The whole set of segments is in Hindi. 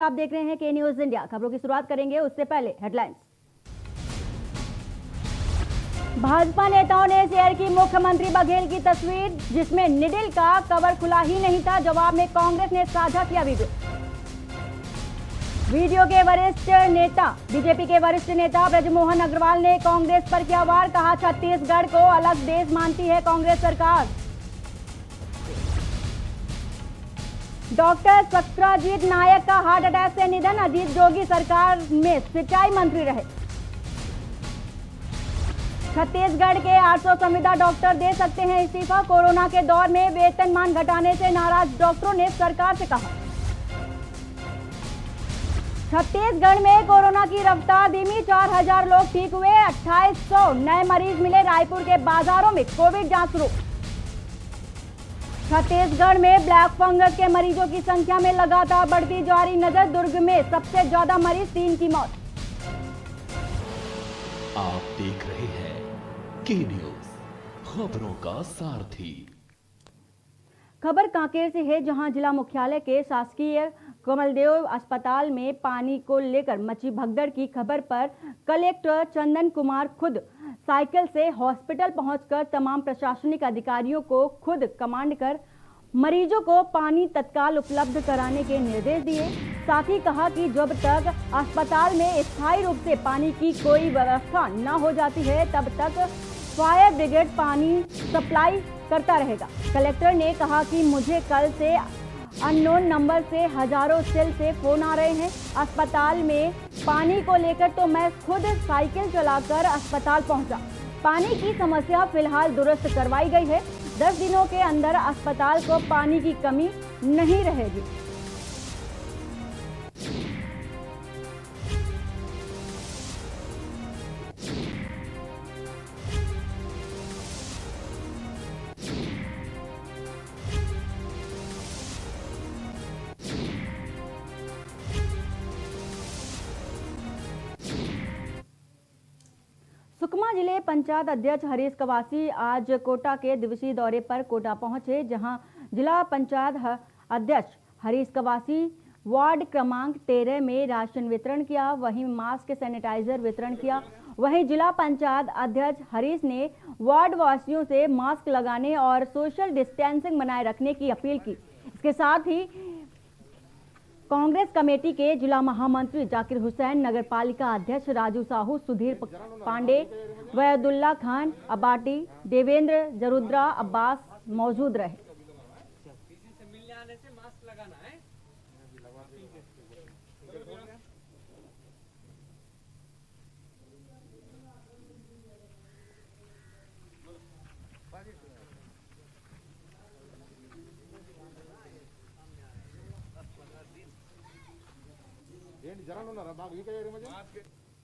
आप देख रहे हैं के न्यूज इंडिया। खबरों की शुरुआत करेंगे उससे पहले हेडलाइंस। भाजपा नेताओं ने शेयर की मुख्यमंत्री बघेल की तस्वीर, जिसमें निडिल का कवर खुला ही नहीं था। जवाब में कांग्रेस ने साझा किया वीडियो के वरिष्ठ नेता बीजेपी के वरिष्ठ नेता ब्रजमोहन अग्रवाल ने कांग्रेस पर किया वार। कहा, छत्तीसगढ़ को अलग देश मानती है कांग्रेस सरकार। डॉक्टर सत्राजीत नायक का हार्ट अटैक से निधन। अजीत जोगी सरकार में सिंचाई मंत्री रहे। छत्तीसगढ़ के 800 संविदा डॉक्टर दे सकते हैं इस्तीफा। कोरोना के दौर में वेतनमान घटाने से नाराज डॉक्टरों ने सरकार से कहा। छत्तीसगढ़ में कोरोना की रफ्तार धीमी, 4000 लोग ठीक हुए। 2800 नए मरीज मिले। रायपुर के बाजारों में कोविड जांच शुरू। छत्तीसगढ़ में ब्लैक फंगस के मरीजों की संख्या में लगातार बढ़ती जारी नजर। दुर्ग में सबसे ज्यादा मरीज, 3 की मौत। आप देख रहे हैं के न्यूज, खबरों का सारथी। खबर कांकेर से है, जहां जिला मुख्यालय के शासकीय कमलदेव अस्पताल में पानी को लेकर मची भगदड़ की खबर पर कलेक्टर चंदन कुमार खुद साइकिल से हॉस्पिटल पहुंचकर तमाम प्रशासनिक अधिकारियों को खुद कमांड कर मरीजों को पानी तत्काल उपलब्ध कराने के निर्देश दिए। साथ ही कहा कि जब तक अस्पताल में स्थायी रूप से पानी की कोई व्यवस्था न हो जाती है, तब तक फायर ब्रिगेड पानी सप्लाई करता रहेगा। कलेक्टर ने कहा कि मुझे कल से अननोन नंबर से हजारों सेल से फोन आ रहे हैं अस्पताल में पानी को लेकर, तो मैं खुद साइकिल चलाकर अस्पताल पहुंचा। पानी की समस्या फिलहाल दुरुस्त करवाई गई है। 10 दिनों के अंदर अस्पताल को पानी की कमी नहीं रहेगी। सुकमा जिले पंचायत अध्यक्ष हरीश कवासी आज कोटा के दिवसीय दौरे पर कोटा पहुंचे, जहां जिला पंचायत अध्यक्ष हरीश कवासी वार्ड क्रमांक 13 में राशन वितरण किया, वहीं मास्क सैनिटाइजर वितरण किया। वहीं जिला पंचायत अध्यक्ष हरीश ने वार्ड वासियों से मास्क लगाने और सोशल डिस्टेंसिंग बनाए रखने की अपील की। इसके साथ ही कांग्रेस कमेटी के जिला महामंत्री जाकिर हुसैन, नगर पालिका अध्यक्ष राजू साहू, सुधीर पांडे, वैदुल्ला खान अबाटी, देवेंद्र जरुद्रा अब्बास मौजूद रहे।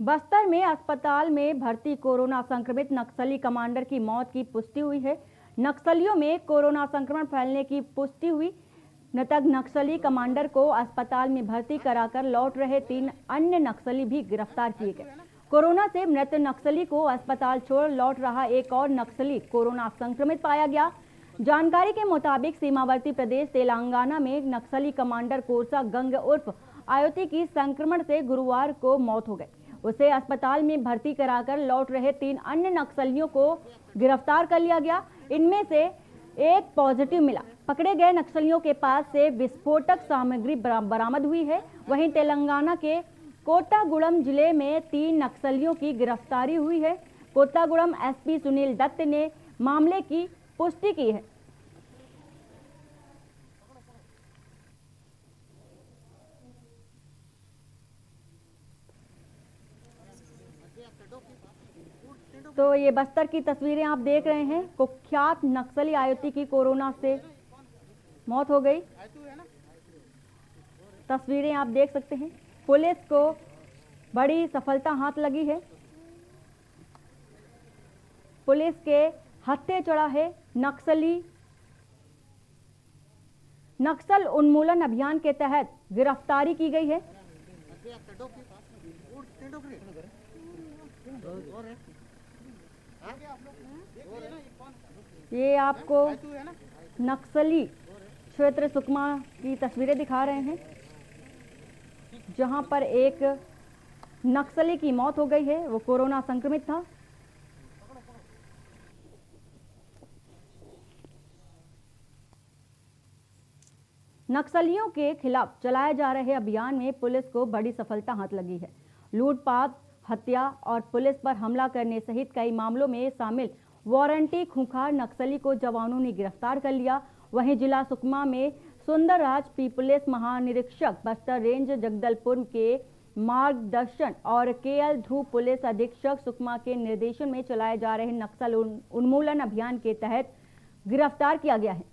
बस्तर में अस्पताल में भर्ती कोरोना संक्रमित नक्सली कमांडर की मौत की पुष्टि हुई है। नक्सलियों में कोरोना संक्रमण फैलने की पुष्टि हुई। मृतक नक्सली कमांडर को अस्पताल में भर्ती कराकर लौट रहे 3 अन्य नक्सली भी गिरफ्तार किए गए। कोरोना से मृत नक्सली को अस्पताल छोड़ लौट रहा एक और नक्सली कोरोना संक्रमित पाया गया। जानकारी के मुताबिक सीमावर्ती प्रदेश तेलंगाना में नक्सली कमांडर कोरसा गंग उर्फ आयोती की संक्रमण से गुरुवार को मौत हो गई। उसे अस्पताल में भर्ती कराकर लौट रहे 3 अन्य नक्सलियों को गिरफ्तार कर लिया गया। इनमें से एक पॉजिटिव मिला। पकड़े गए नक्सलियों के पास से विस्फोटक सामग्री बरामद हुई है। वहीं तेलंगाना के कोट्टागुड़म जिले में 3 नक्सलियों की गिरफ्तारी हुई है। कोट्टागुड़म एसपी सुनील दत्त ने मामले की पुष्टि की है। तो ये बस्तर की तस्वीरें आप देख रहे हैं। कुख्यात नक्सली आयोती की कोरोना से मौत हो गई। तस्वीरें आप देख सकते हैं। पुलिस को बड़ी सफलता हाथ लगी है। पुलिस के हत्थे चढ़ा है नक्सली। नक्सल उन्मूलन अभियान के तहत गिरफ्तारी की गई है। ये आपको नक्सली क्षेत्र सुकमा की तस्वीरें दिखा रहे हैं। जहां पर एक नक्सली की मौत हो गई है, वो कोरोना संक्रमित था। नक्सलियों के खिलाफ चलाए जा रहे अभियान में पुलिस को बड़ी सफलता हाथ लगी है। लूटपाट, हत्या और पुलिस पर हमला करने सहित कई मामलों में शामिल वारंटी खूंखार नक्सली को जवानों ने गिरफ्तार कर लिया। वहीं जिला सुकमा में सुंदरराज पी पुलिस महानिरीक्षक बस्तर रेंज जगदलपुर के मार्गदर्शन और केएल ध्रुव पुलिस अधीक्षक सुकमा के निर्देशन में चलाए जा रहे नक्सल उन्मूलन अभियान के तहत गिरफ्तार किया गया है।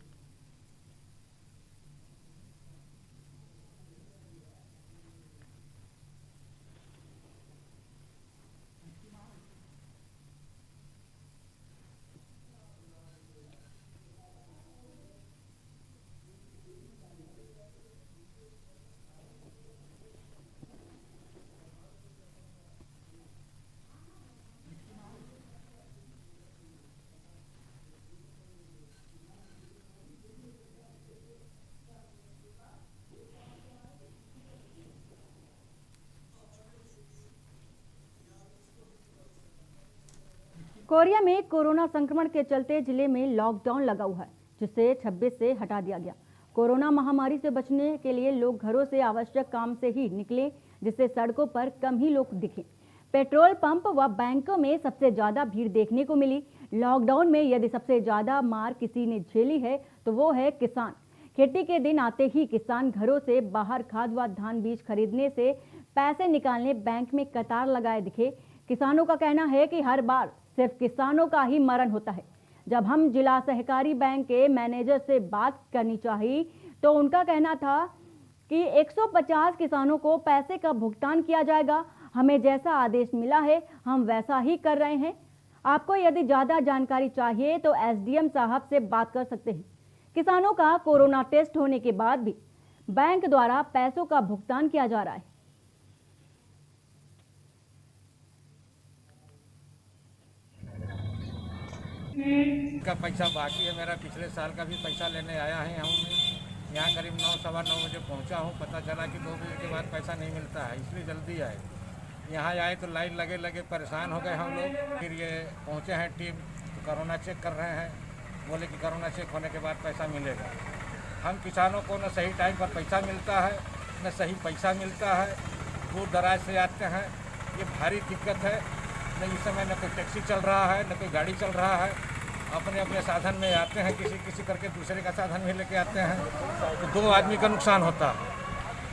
कोरिया में कोरोना संक्रमण के चलते जिले में लॉकडाउन लगा हुआ है, जिसे 26 से हटा दिया गया। कोरोना महामारी से बचने के लिए लोग घरों से आवश्यक काम से ही निकले, जिससे सड़कों पर कम ही लोग दिखे। पेट्रोल पंप व बैंकों में सबसे ज्यादा भीड़ देखने को मिली। लॉकडाउन में यदि सबसे ज्यादा मार किसी ने झेली है तो वो है किसान। खेती के दिन आते ही किसान घरों से बाहर खाद व धान बीज खरीदने से पैसे निकालने बैंक में कतार लगाए दिखे। किसानों का कहना है कि हर बार सिर्फ किसानों का ही मरण होता है। जब हम जिला सहकारी बैंक के मैनेजर से बात करनी चाहिए तो उनका कहना था कि 150 किसानों को पैसे का भुगतान किया जाएगा। हमें जैसा आदेश मिला है हम वैसा ही कर रहे हैं। आपको यदि ज्यादा जानकारी चाहिए तो एसडीएम साहब से बात कर सकते हैं। किसानों का कोरोना टेस्ट होने के बाद भी बैंक द्वारा पैसों का भुगतान किया जा रहा है। का पैसा बाकी है, मेरा पिछले साल का भी पैसा लेने आया है। यहाँ करीब 9 सवा 9 बजे पहुँचा हूँ। पता चला कि 2 बजे के बाद पैसा नहीं मिलता है, इसलिए जल्दी आए। यहाँ आए तो लाइन लगे परेशान हो गए हम लोग। फिर ये पहुँचे हैं टीम, तो कोरोना चेक कर रहे हैं। बोले कि कोरोना चेक होने के बाद पैसा मिलेगा। हम किसानों को न सही टाइम पर पैसा मिलता है, न सही पैसा मिलता है। दूर दराज से आते हैं, ये भारी दिक्कत है। न इस समय न कोई टैक्सी चल रहा है, न कोई गाड़ी चल रहा है। अपने अपने साधन में आते हैं, किसी करके दूसरे का साधन में लेके आते हैं, तो 2 आदमी का नुकसान होता है।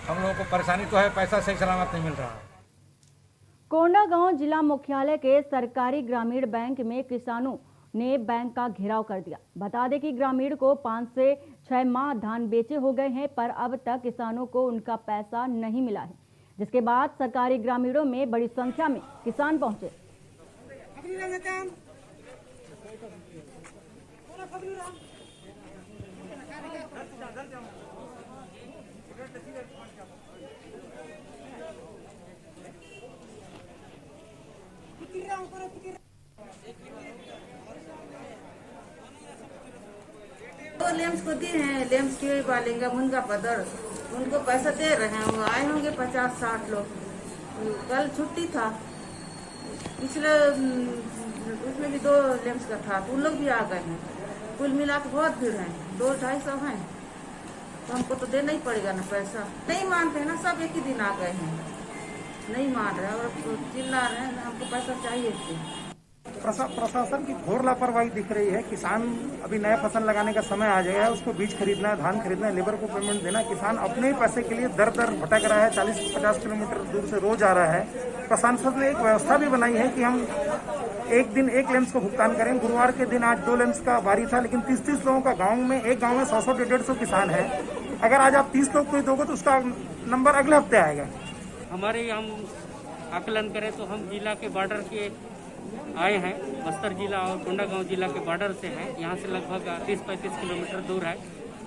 हम लोगों को परेशानी तो है, पैसा सही सलामत नहीं मिल रहा है। कोंडागांव जिला मुख्यालय के सरकारी ग्रामीण बैंक में किसानों ने बैंक का घेराव कर दिया। बता दें कि ग्रामीण को 5 से 6 माह धान बेचे हो गए हैं, पर अब तक किसानों को उनका पैसा नहीं मिला है, जिसके बाद सरकारी ग्रामीणों में बड़ी संख्या में किसान पहुंचे। तो लेम्स को दिए हैं, लेम्स के बालेंगा मुनगा पदर, उनको पैसा दे रहे हैं। वो आए होंगे 50-60 लोग। कल छुट्टी था, पिछले उसमें भी 2 लेम्स का था, तो उन लोग भी आ गए हैं। कुल मिला के बहुत भीड़ है, 200-250 हैं, तो हमको तो देना ही पड़ेगा ना पैसा। नहीं मानते हैं ना, सब एक ही दिन आ गए हैं, नहीं मान रहे और चिल्ला रहे हैं हमको पैसा चाहिए। प्रशासन की घोर लापरवाही दिख रही है। किसान अभी नया फसल लगाने का समय आ गया है, उसको बीज खरीदना है, धान खरीदना है, लेबर को पेमेंट देना। किसान अपने ही पैसे के लिए दर दर भटक रहा है, 40-50 किलोमीटर दूर से रोज आ रहा है। प्रशासन ने एक व्यवस्था भी बनाई है कि हम एक दिन 1 लेम्स को भुगतान करें। गुरुवार के दिन आज 2 लेम्स का बारी था, लेकिन 30-30 लोगों का गाँव में, एक गाँव में 100-150 किसान है। अगर आज आप 30 लोग को दोगे तो उसका नंबर अगले हफ्ते आएगा। हमारे हम आकलन करें तो हम जिला के बॉर्डर के आए हैं, बस्तर जिला और कोंडागांव जिला के बॉर्डर से हैं। यहाँ से लगभग 30-35 किलोमीटर दूर है।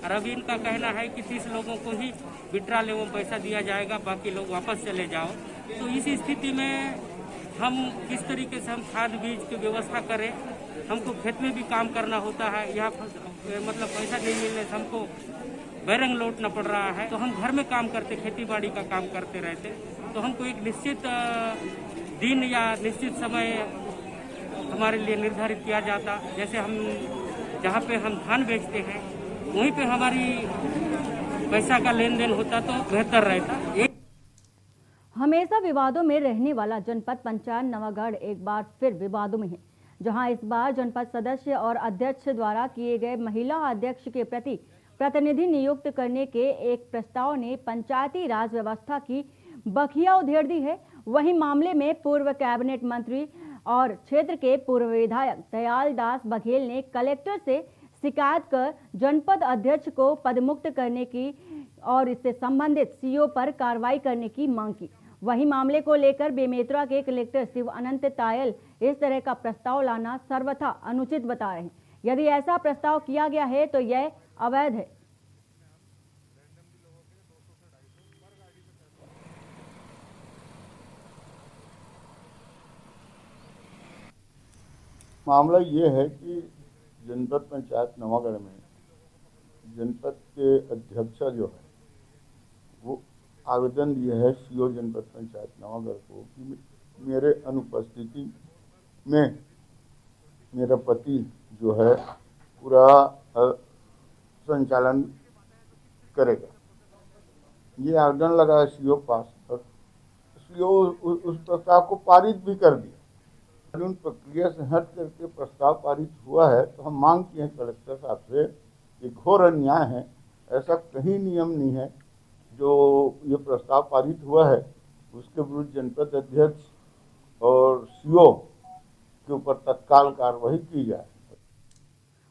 और अभी इनका कहना है कि 30 लोगों को ही विड्रॉल एवं पैसा दिया जाएगा, बाकी लोग वापस चले जाओ। तो इस स्थिति में हम किस तरीके से हम खाद बीज की व्यवस्था करें। हमको खेत में भी काम करना होता है, यहाँ मतलब पैसा नहीं मिलने से हमको बैरंग लौटना पड़ रहा है। तो हम घर में काम करते, खेती बाड़ी का काम करते रहते, तो हमको एक निश्चित दिन या निश्चित समय हमारे लिए निर्धारित किया जाता। जैसे हम जहाँ पे हम धान बेचते हैं वहीं पे हमारी पैसा का लेन देन होता तो बेहतर रहता। हमेशा विवादों में रहने वाला जनपद पंचायत नवागढ़ एक बार फिर विवादों में है, जहां इस बार जनपद सदस्य और अध्यक्ष द्वारा किए गए महिला अध्यक्ष के प्रति प्रतिनिधि नियुक्त करने के एक प्रस्ताव ने पंचायती राज व्यवस्था की बखिया उधेड़ दी है। वहीं मामले में पूर्व कैबिनेट मंत्री और क्षेत्र के पूर्व विधायक दयाल दास बघेल ने कलेक्टर से शिकायत कर जनपद अध्यक्ष को पदमुक्त करने की और इससे संबंधित सीओ पर कार्रवाई करने की मांग की। वहीं मामले को लेकर बेमेतरा के कलेक्टर शिव अनंत तायल इस तरह का प्रस्ताव लाना सर्वथा अनुचित बता रहे हैं। यदि ऐसा प्रस्ताव किया गया है तो यह अवैध है। मामला ये है कि जनपद पंचायत नवागढ़ में जनपद के अध्यक्ष जो है वो आवेदन दिए है सीओ जनपद पंचायत नवागढ़ को कि मेरे अनुपस्थिति में मेरा पति जो है पूरा संचालन करेगा। ये आवेदन लगा है सीओ पास और सीओ उस प्रस्ताव को पारित भी कर दिया। कानून प्रक्रिया से हट करके प्रस्ताव पारित हुआ है तो हम मांग किए हैं कलेक्टर साहब से, ये घोर अन्याय है। ऐसा कहीं नियम नहीं है। जो ये प्रस्ताव पारित हुआ है उसके विरुद्ध जनपद अध्यक्ष और सीओ के ऊपर तत्काल कार्रवाई की जाए।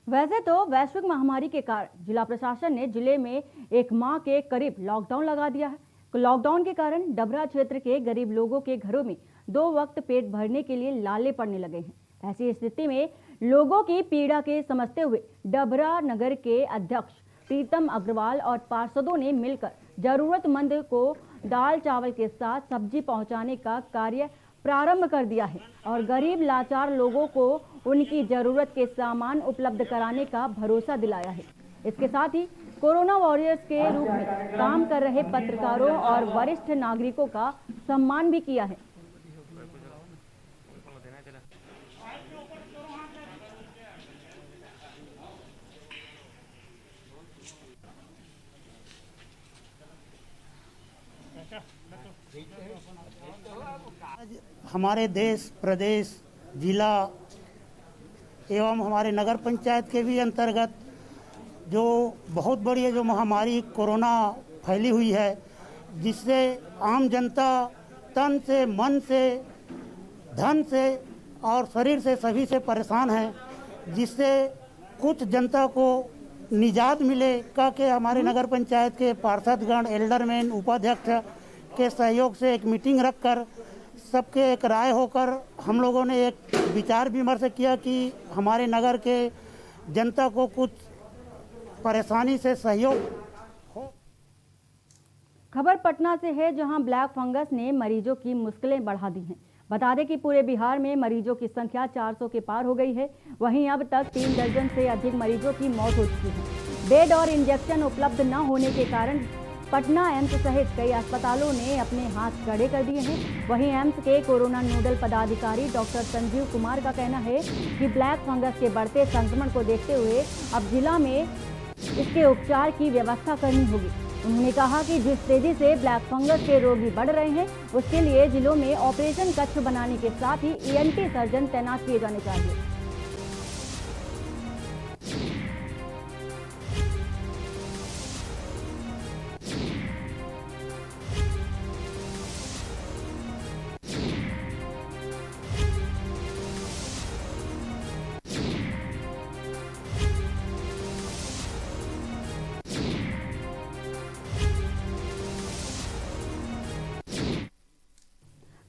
वैसे तो वैश्विक महामारी के कारण जिला प्रशासन ने जिले में एक माह के करीब लॉकडाउन लगा दिया है। लॉकडाउन के कारण डबरा क्षेत्र के गरीब लोगों के घरों में 2 वक्त पेट भरने के लिए लाले पड़ने लगे हैं। ऐसी स्थिति में लोगों की पीड़ा के समझते हुए डबरा नगर के अध्यक्ष प्रीतम अग्रवाल और पार्षदों ने मिलकर जरूरतमंद को दाल चावल के साथ सब्जी पहुंचाने का कार्य प्रारंभ कर दिया है और गरीब लाचार लोगों को उनकी जरूरत के सामान उपलब्ध कराने का भरोसा दिलाया है। इसके साथ ही कोरोना वॉरियर्स के रूप में काम कर रहे पत्रकारों और वरिष्ठ नागरिकों का सम्मान भी किया है। हमारे देश, प्रदेश, जिला एवं हमारे नगर पंचायत के भी अंतर्गत जो बहुत बड़ी जो महामारी कोरोना फैली हुई है, जिससे आम जनता तन से, मन से, धन से और शरीर से सभी से परेशान है, जिससे कुछ जनता को निजात मिले के हमारे नगर पंचायत के पार्षदगण, एल्डरमैन, उपाध्यक्ष के सहयोग से एक मीटिंग रखकर सबके एक राय होकर हम लोगों ने एक विचार विमर्श किया कि हमारे नगर के जनता को कुछ परेशानी से सहयोग हो। खबर पटना से है, जहां ब्लैक फंगस ने मरीजों की मुश्किलें बढ़ा दी हैं। बता दें कि पूरे बिहार में मरीजों की संख्या 400 के पार हो गई है। वहीं अब तक 3 दर्जन से अधिक मरीजों की मौत हो चुकी है। बेड और इंजेक्शन उपलब्ध न होने के कारण पटना एम्स सहित कई अस्पतालों ने अपने हाथ खड़े कर दिए हैं। वहीं एम्स के कोरोना नोडल पदाधिकारी डॉक्टर संजीव कुमार का कहना है कि ब्लैक फंगस के बढ़ते संक्रमण को देखते हुए अब जिला में इसके उपचार की व्यवस्था करनी होगी। उन्होंने कहा कि जिस तेजी से ब्लैक फंगस के रोगी बढ़ रहे हैं, उसके लिए जिलों में ऑपरेशन कक्ष बनाने के साथ ही ENT सर्जन तैनात किए जाने चाहिए।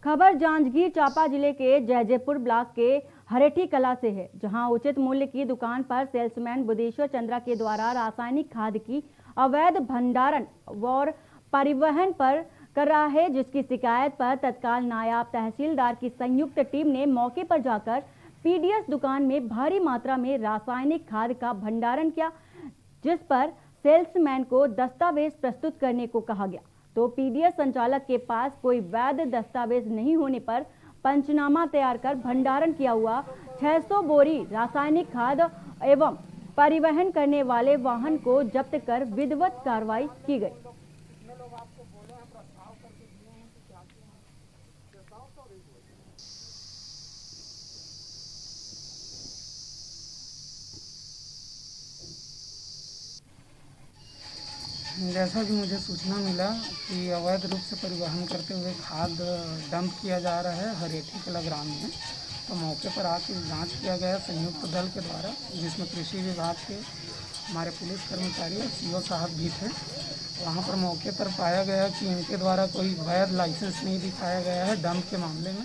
खबर जांजगीर चांपा जिले के जयजयपुर ब्लॉक के हरेठी कला से है, जहां उचित मूल्य की दुकान पर सेल्समैन बुद्धेश्वर चंद्रा के द्वारा रासायनिक खाद की अवैध भंडारण और परिवहन पर कर रहा है, जिसकी शिकायत पर तत्काल नायब तहसीलदार की संयुक्त टीम ने मौके पर जाकर PDS दुकान में भारी मात्रा में रासायनिक खाद का भंडारण किया, जिस पर सेल्समैन को दस्तावेज प्रस्तुत करने को कहा गया, तो पीडीएस संचालक के पास कोई वैध दस्तावेज नहीं होने पर पंचनामा तैयार कर भंडारण किया हुआ 600 बोरी रासायनिक खाद एवं परिवहन करने वाले वाहन को जब्त कर विधिवत कार्रवाई की गई। जैसा कि मुझे सूचना मिला कि अवैध रूप से परिवहन करते हुए खाद डंप किया जा रहा है हरेठी कला ग्राम में, तो मौके पर आकर जांच किया गया संयुक्त दल के द्वारा, जिसमें कृषि विभाग के हमारे पुलिस कर्मचारी और सीओ साहब भी थे। वहां पर मौके पर पाया गया कि इनके द्वारा कोई वैध लाइसेंस नहीं दिखाया गया है डंप के मामले में।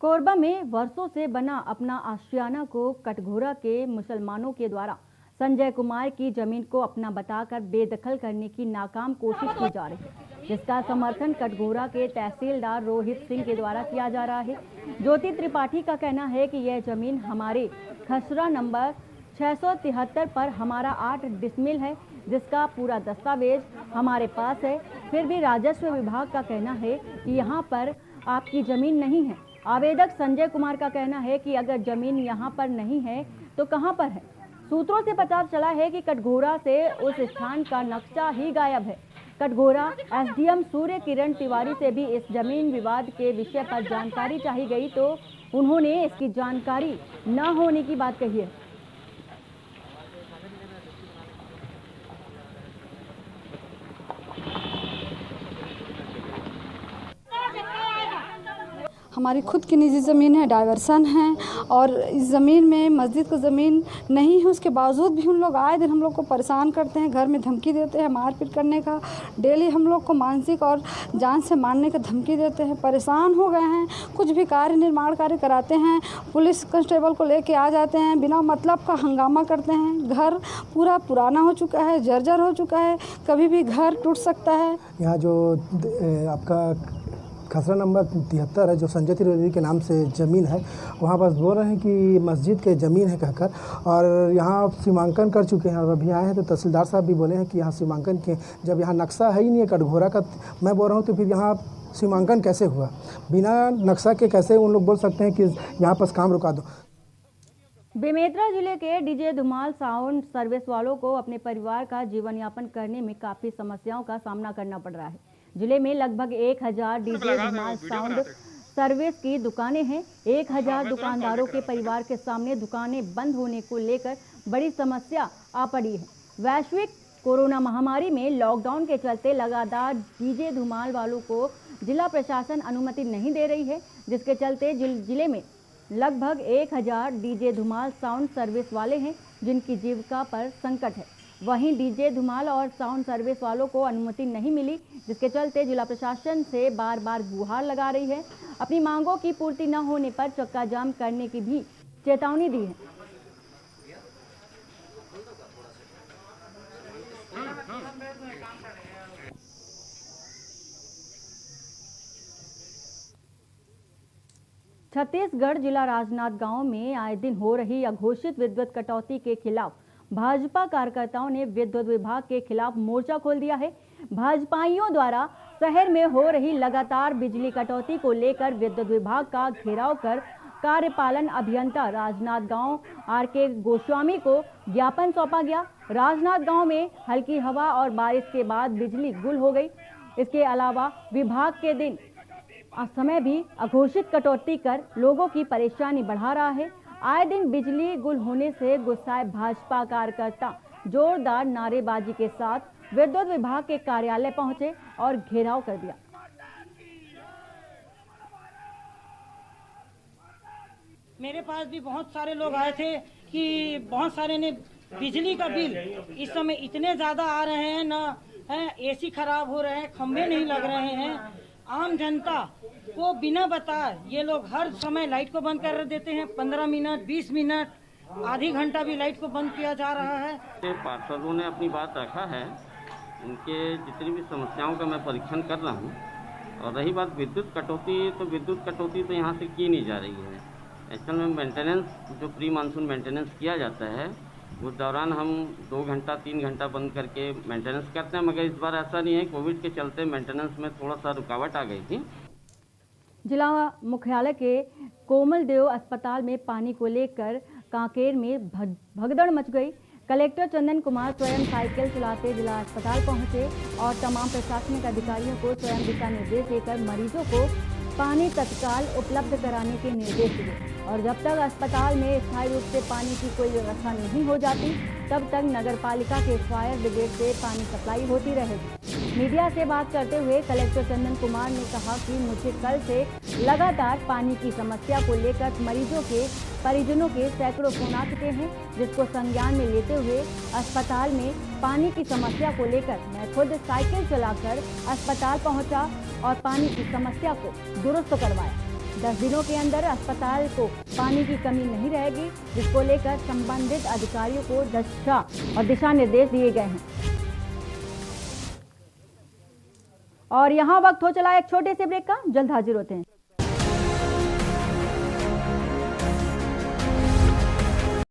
कोरबा में वर्षों से बना अपना आशियाना को कटघोरा के मुसलमानों के द्वारा संजय कुमार की जमीन को अपना बताकर बेदखल करने की नाकाम कोशिश की जा रही है, जिसका समर्थन कटघोरा के तहसीलदार रोहित सिंह के द्वारा किया जा रहा है। ज्योति त्रिपाठी का कहना है कि यह जमीन हमारे खसरा नंबर 673 पर हमारा 8 डिसमिल है, जिसका पूरा दस्तावेज हमारे पास है। फिर भी राजस्व विभाग का कहना है कि यहाँ पर आपकी जमीन नहीं है। आवेदक संजय कुमार का कहना है कि अगर जमीन यहाँ पर नहीं है तो कहाँ पर है। सूत्रों से पता चला है कि कटघोरा से उस स्थान का नक्शा ही गायब है। कटघोरा एसडीएम सूर्य किरण तिवारी से भी इस जमीन विवाद के विषय पर जानकारी चाही गई, तो उन्होंने इसकी जानकारी न होने की बात कही है। हमारी खुद की निजी ज़मीन है, डाइवर्सन है, और इस ज़मीन में मस्जिद को ज़मीन नहीं है, उसके बावजूद भी उन लोग आए दिन हम लोग को परेशान करते हैं, घर में धमकी देते हैं मारपीट करने का, डेली हम लोग को मानसिक और जान से मारने का धमकी देते हैं। परेशान हो गए हैं, कुछ भी कार्य निर्माण कार्य कराते हैं, पुलिस कांस्टेबल को लेके आ जाते हैं, बिना मतलब का हंगामा करते हैं। घर पूरा पुराना हो चुका है, जर्जर हो चुका है, कभी भी घर टूट सकता है। यहाँ जो आपका खसरा नंबर 73 है, जो संजय त्रिवेदी के नाम से ज़मीन है, वहाँ बस बोल रहे हैं कि मस्जिद के ज़मीन है कहकर, और यहाँ सीमांकन कर चुके हैं। और अभी आए हैं तो तहसीलदार साहब भी बोले हैं कि यहाँ सीमांकन किए, जब यहाँ नक्शा है ही नहीं है कटघोरा का। मैं बोल रहा हूँ तो फिर यहाँ सीमांकन कैसे हुआ? बिना नक्शा के कैसे उन लोग बोल सकते हैं कि यहाँ पर काम रुका दो? बेमेतरा जिले के डीजे धुमाल साउंड सर्विस वालों को अपने परिवार का जीवन यापन करने में काफ़ी समस्याओं का सामना करना पड़ रहा है। जिले में लगभग 1000 डीजे धुमाल साउंड सर्विस की दुकानें हैं। 1000 दुकानदारों के परिवार के सामने दुकानें बंद होने को लेकर बड़ी समस्या आ पड़ी है। वैश्विक कोरोना महामारी में लॉकडाउन के चलते लगातार डीजे धुमाल वालों को जिला प्रशासन अनुमति नहीं दे रही है, जिसके चलते जिले में लगभग 1000 डीजे धुमाल साउंड सर्विस वाले हैं, जिनकी जीविका पर संकट है। वहीं डीजे धुमाल और साउंड सर्विस वालों को अनुमति नहीं मिली, जिसके चलते जिला प्रशासन से बार बार गुहार लगा रही है। अपनी मांगों की पूर्ति न होने पर चक्का जाम करने की भी चेतावनी दी है। छत्तीसगढ़ जिला राजनांदगांव में आए दिन हो रही अघोषित विद्युत कटौती के खिलाफ भाजपा कार्यकर्ताओं ने विद्युत विभाग के खिलाफ मोर्चा खोल दिया है। भाजपाइयों द्वारा शहर में हो रही लगातार बिजली कटौती को लेकर विद्युत विभाग का घेराव कर कार्यपालन अभियंता राजनांदगांव आर.के. गोस्वामी को ज्ञापन सौंपा गया। राजनांदगांव में हल्की हवा और बारिश के बाद बिजली गुल हो गई। इसके अलावा विभाग के दिन समय भी अघोषित कटौती कर लोगों की परेशानी बढ़ा रहा है। आए दिन बिजली गुल होने से गुस्साए भाजपा कार्यकर्ता जोरदार नारेबाजी के साथ विद्युत विभाग के कार्यालय पहुंचे और घेराव कर दिया। मेरे पास भी बहुत सारे लोग आए थे कि बहुत सारे ने बिजली का बिल इस समय इतने ज्यादा आ रहे हैं, ना एसी खराब हो रहे हैं, खंभे नहीं लग रहे हैं। आम जनता को बिना बताए ये लोग हर समय लाइट को बंद कर देते हैं। 15 मिनट, 20 मिनट, आधी घंटा भी लाइट को बंद किया जा रहा है। पार्षदों ने अपनी बात रखा है, उनके जितनी भी समस्याओं का मैं परीक्षण कर रहा हूँ। और रही बात विद्युत कटौती, तो विद्युत कटौती तो यहाँ से की नहीं जा रही है। एक्चुअल में मेंटेनेंस जो प्री मानसून मेंटेनेंस किया जाता है उस दौरान हम 2 घंटा 3 घंटा बंद करके मेंटेनेंस करते हैं, मगर इस बार ऐसा नहीं है। कोविड के चलते मेंटेनेंस में थोड़ा सा रुकावट आ गई थी। जिला मुख्यालय के कोमल देव अस्पताल में पानी को लेकर कांकेर में भगदड़ मच गई। कलेक्टर चंदन कुमार स्वयं साइकिल चलाते जिला अस्पताल पहुंचे और तमाम प्रशासनिक अधिकारियों को स्वयं दिशा निर्देश देकर मरीजों को पानी तत्काल उपलब्ध कराने के निर्देश दिए और जब तक अस्पताल में स्थायी रूप से पानी की कोई व्यवस्था नहीं हो जाती तब तक नगर पालिका के फायर ब्रिगेड से पानी सप्लाई होती रहेगी। मीडिया से बात करते हुए कलेक्टर चंदन कुमार ने कहा कि मुझे कल से लगातार पानी की समस्या को लेकर मरीजों के परिजनों के सैकड़ों फोन आ चुके हैं, जिसको संज्ञान में लेते हुए अस्पताल में पानी की समस्या को लेकर मैं खुद साइकिल चलाकर अस्पताल पहुंचा और पानी की समस्या को दुरुस्त करवाया। 10 दिनों के अंदर अस्पताल को पानी की कमी नहीं रहेगी, जिसको लेकर संबंधित अधिकारियों को दिशा निर्देश दिए गए हैं। और यहाँ वक्त हो चला एक छोटे से ब्रेक का, जल्द हाजिर होते हैं।